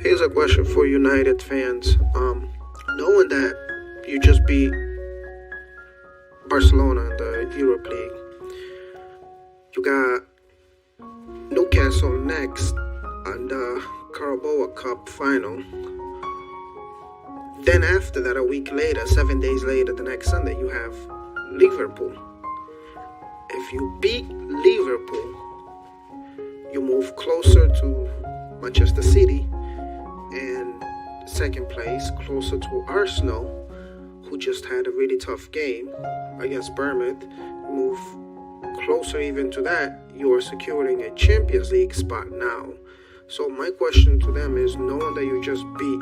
Here's a question for United fans. Knowing that you just beat Barcelona in the Europa League, you got Newcastle next on the Carabao Cup final. Then after that, a week later, 7 days later, the next Sunday, you have Liverpool. If you beat Liverpool, you move closer to Manchester City and second place, closer to Arsenal, who just had a really tough game against Bournemouth. You move closer even to that, you are securing a Champions League spot now. So my question to them is, knowing that you just beat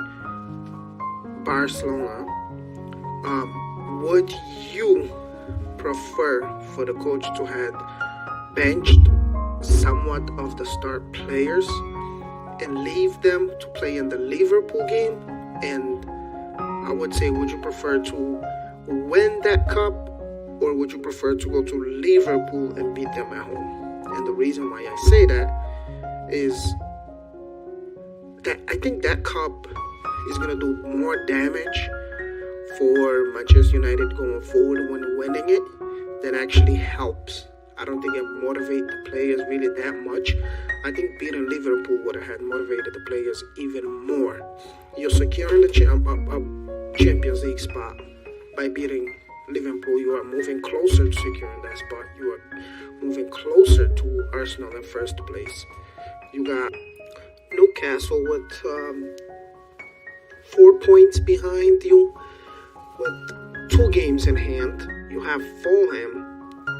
Barcelona, would you prefer for the coach to have benched somewhat of the start players and leave them to play in the Liverpool game? And I would say, would you prefer to win that cup, or would you prefer to go to Liverpool and beat them at home? And the reason why I say that is that I think that cup is going to do more damage for Manchester United going forward when winning it than actually helps. I don't think it motivates the players really that much. I think beating Liverpool would have motivated the players even more. You're securing the Champions League spot by beating Liverpool. You are moving closer to securing that spot. You are moving closer to Arsenal in first place. You got Newcastle with 4 points behind you with 2 games in hand. You have Fulham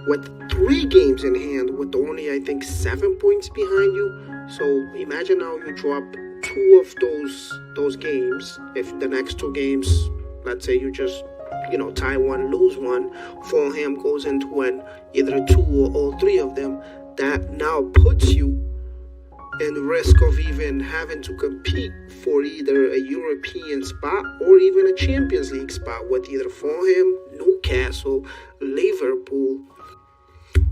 with 3 games in hand with only, I think, 7 points behind you. So imagine now you drop 2 of those games. If the next 2 games, let's say you just tie one, lose one, Fulham goes into either 2 or all 3 of them, that now puts you in risk of even having to compete for either a European spot or even a Champions League spot with either Fulham, Newcastle, Liverpool.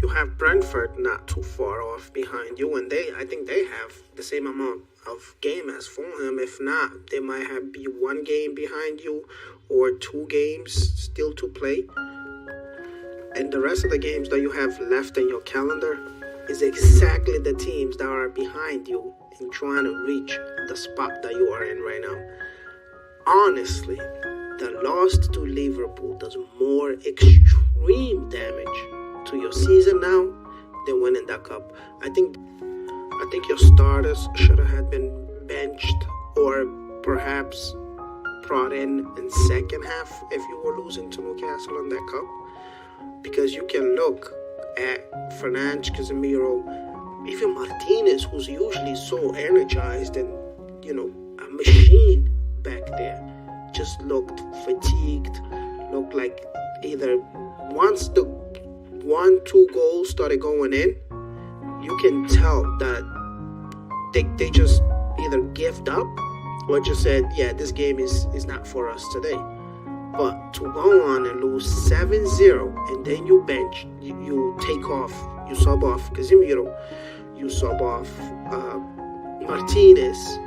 You have Brentford not too far off behind you, and I think they have the same amount of game as Fulham. If not, they might be 1 game behind you or 2 games still to play. And the rest of the games that you have left in your calendar is exactly the teams that are behind you in trying to reach the spot that you are in right now. Honestly, the loss to Liverpool does more extreme damage to your season now than winning that cup. I think your starters should have been benched or perhaps brought in second half if you were losing to Newcastle in that cup, because you can look at Fernandes, Casemiro, even Martinez, who's usually so energized and a machine back there, just looked fatigued, looked like either once the 1-2 goals started going in, you can tell that they just either gave up or just said, yeah, this game is not for us today. But to go on and lose 7-0 and then you bench, you take off, you sub off Casemiro, you sub off Martinez,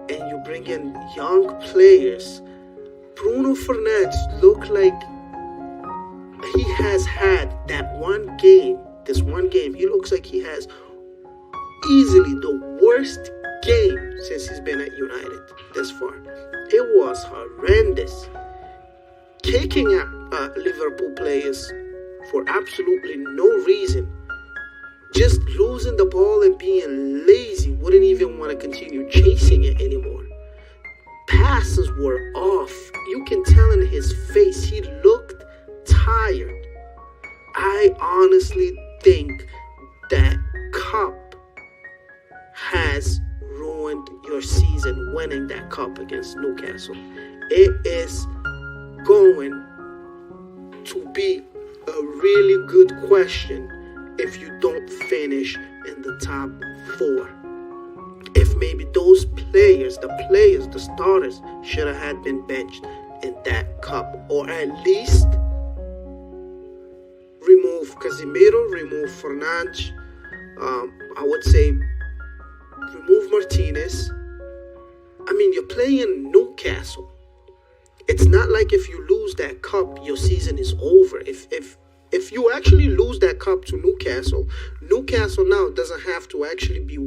and you bring in young players. Bruno Fernandes looked like he has had this one game, he looks like he has easily the worst game since he's been at United this far. It was horrendous. Kicking at Liverpool players for absolutely no reason. Just losing the ball and being lazy. Wouldn't even want to continue chasing it anymore. Passes were off. You can tell in his face he looked tired. I honestly think that cup has ruined your season, winning that cup against Newcastle. It is going to be a really good question if you don't finish in the top 4. If maybe those players, the starters, should have had been benched in that cup, or at least remove Casemiro, remove Fernandes. I would say remove Martinez, I mean, you're playing Newcastle. It's not like if you lose that cup, your season is over. If you actually lose that cup to Newcastle, Newcastle now doesn't have to actually be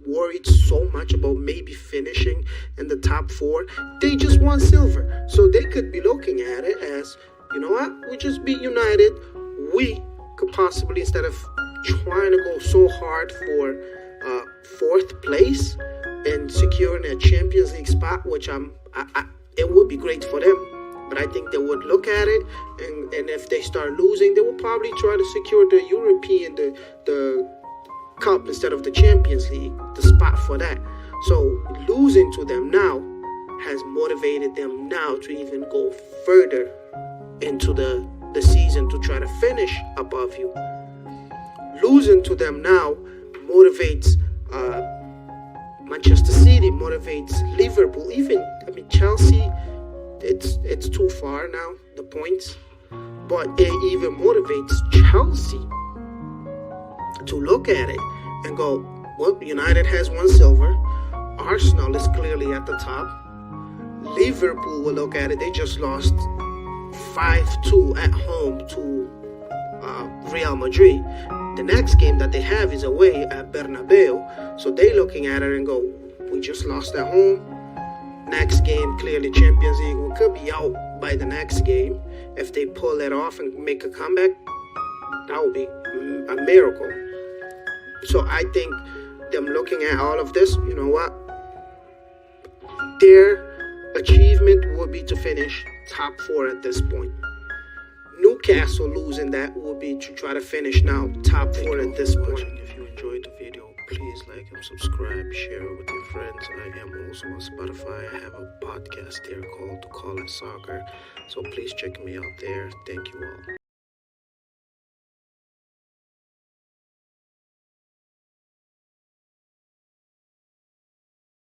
worried so much about maybe finishing in the top four. They just won silver. So they could be looking at it as, you know what, we just beat United. We could possibly, instead of trying to go so hard for fourth place and securing a Champions League spot, which it would be great for them. But I think they would look at it, and if they start losing, they will probably try to secure the European, the Cup instead of the Champions League, the spot for that. So losing to them now has motivated them now to even go further into the season to try to finish above you. Losing to them now motivates Manchester City, motivates Liverpool, Chelsea. It's too far now, the points, but it even motivates Chelsea to look at it and go, well, United has one silver, Arsenal is clearly at the top, Liverpool will look at it, they just lost 5-2 at home to Real Madrid. The next game that they have is away at Bernabeu, so they looking at it and go, we just lost at home. Next game, clearly Champions League, we could be out by the next game. If they pull it off and make a comeback, that would be a miracle. So I think them looking at all of this, you know what? Their achievement would be to finish top four at this point. Newcastle losing that would be to try to finish now top four at this point. If you enjoyed the video, please like and subscribe, share it with your friends. I am also on Spotify. I have a podcast there called Call It Soccer. So please check me out there. Thank you all.